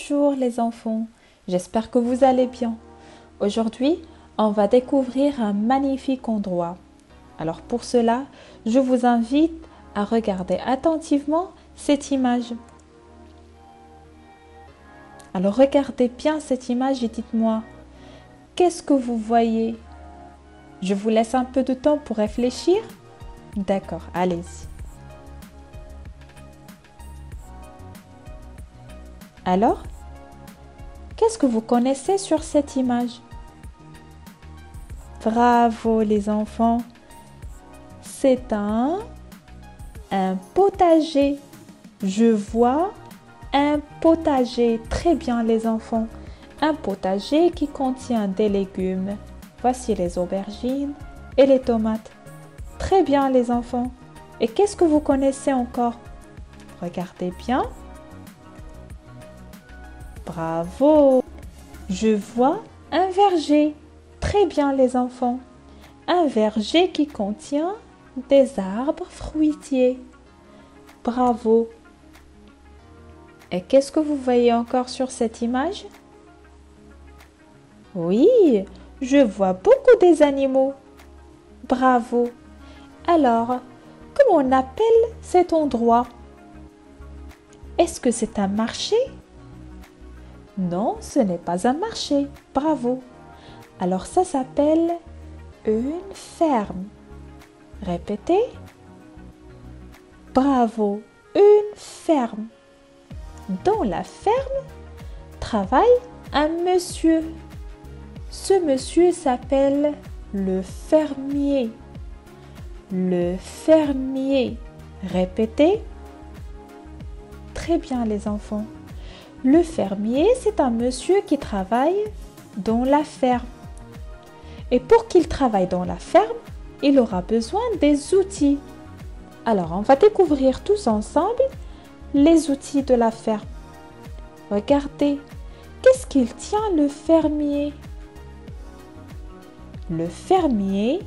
Bonjour les enfants, j'espère que vous allez bien. Aujourd'hui, on va découvrir un magnifique endroit. Alors pour cela, je vous invite à regarder attentivement cette image. Alors regardez bien cette image et dites-moi, qu'est-ce que vous voyez? Je vous laisse un peu de temps pour réfléchir. D'accord, allez-y. Alors, qu'est-ce que vous connaissez sur cette image? Bravo les enfants! C'est un potager. Je vois un potager. Très bien les enfants. Un potager qui contient des légumes. Voici les aubergines et les tomates. Très bien les enfants. Et qu'est-ce que vous connaissez encore? Regardez bien. Bravo! Je vois un verger. Très bien les enfants. Un verger qui contient des arbres fruitiers. Bravo! Et qu'est-ce que vous voyez encore sur cette image? Oui, je vois beaucoup des animaux. Bravo! Alors, comment on appelle cet endroit? Est-ce que c'est un marché? Non, ce n'est pas un marché. Bravo. Alors ça s'appelle une ferme. Répétez. Bravo. Une ferme. Dans la ferme travaille un monsieur. Ce monsieur s'appelle le fermier. Le fermier. Répétez. Très bien les enfants. Le fermier, c'est un monsieur qui travaille dans la ferme. Et pour qu'il travaille dans la ferme, il aura besoin des outils. Alors, on va découvrir tous ensemble les outils de la ferme. Regardez, qu'est-ce qu'il tient le fermier? Le fermier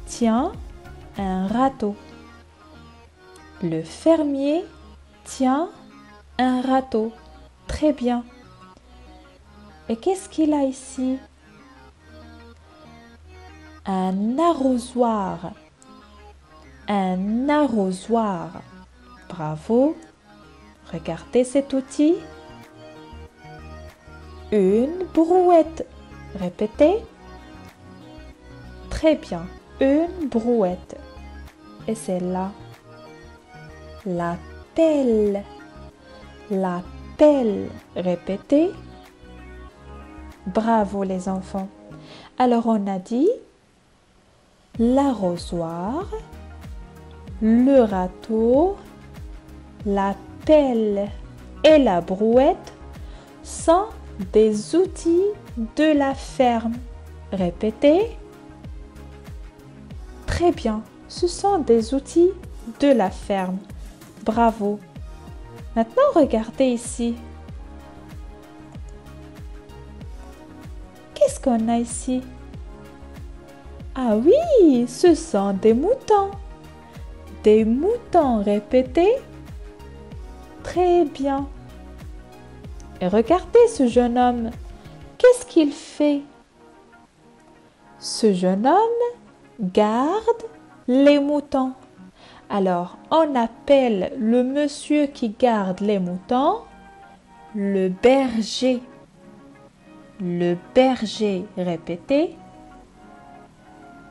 tient un râteau. Le fermier tient un râteau. Très bien. Et qu'est-ce qu'il a ici? Un arrosoir. Un arrosoir. Bravo. Regardez cet outil. Une brouette. Répétez. Très bien. Une brouette. Et celle-là? La pelle. La pelle. Répétez. Bravo les enfants. Alors on a dit l'arrosoir, le râteau, la pelle et la brouette sont des outils de la ferme. Répétez. Très bien. Ce sont des outils de la ferme. Bravo. Maintenant, regardez ici. Qu'est-ce qu'on a ici? Ah oui, ce sont des moutons. Des moutons, répétez. Très bien. Et regardez ce jeune homme. Qu'est-ce qu'il fait? Ce jeune homme garde les moutons. Alors, on appelle le monsieur qui garde les moutons le berger. Le berger, répétez.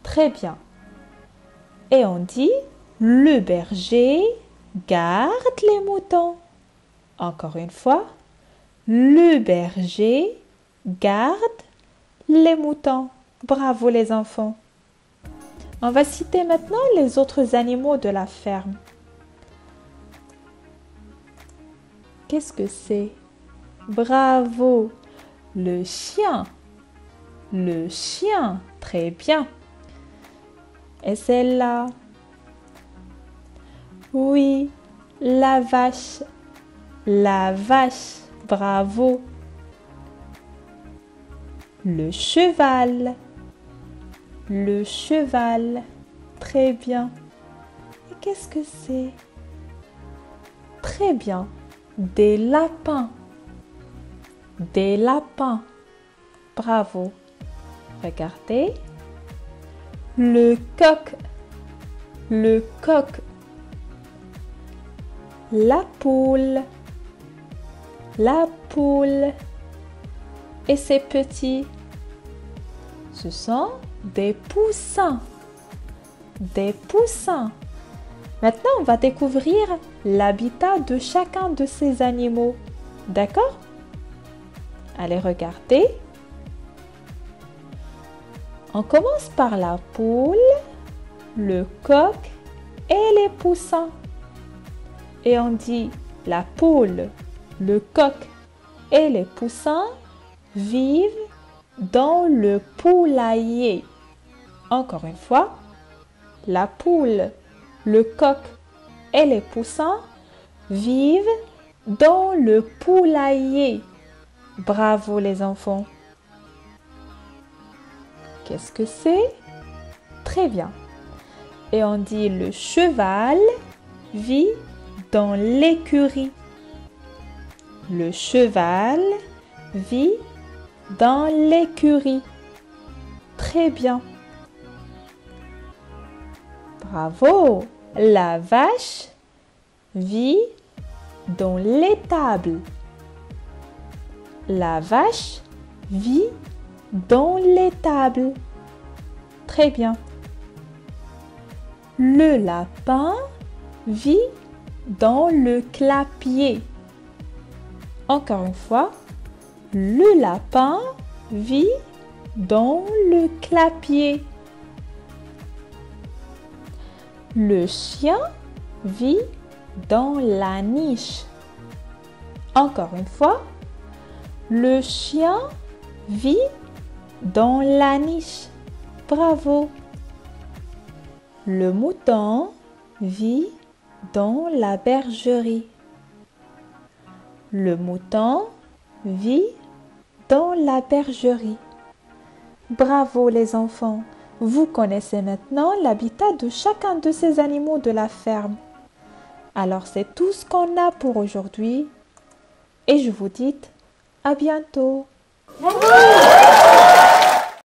Très bien. Et on dit, le berger garde les moutons. Encore une fois, le berger garde les moutons. Bravo les enfants. On va citer maintenant les autres animaux de la ferme. Qu'est-ce que c'est? Bravo! Le chien. Le chien. Très bien. Et celle-là? Oui, la vache. La vache. Bravo. Le cheval. Le cheval. Très bien. Et qu'est-ce que c'est? Très bien. Des lapins. des lapins. Bravo. Regardez. Le coq. Le coq. La poule. La poule. Et ces petits, ce sont des poussins. Des poussins. Maintenant, on va découvrir l'habitat de chacun de ces animaux. D'accord? Allez, regardez. On commence par la poule, le coq et les poussins. Et on dit la poule, le coq et les poussins vivent dans le poulailler. Encore une fois, la poule, le coq et les poussins vivent dans le poulailler. Bravo les enfants. Qu'est-ce que c'est? Très bien. Et on dit le cheval vit dans l'écurie. Le cheval vit dans l'écurie. Très bien. Bravo. La vache vit dans l'étable. La vache vit dans l'étable. Très bien. Le lapin vit dans le clapier. Encore une fois, le lapin vit dans le clapier. Le chien vit dans la niche. Encore une fois, le chien vit dans la niche. Bravo. Le mouton vit dans la bergerie. Le mouton vit dans la bergerie. Bravo les enfants. Vous connaissez maintenant l'habitat de chacun de ces animaux de la ferme. Alors c'est tout ce qu'on a pour aujourd'hui. Et je vous dis à bientôt.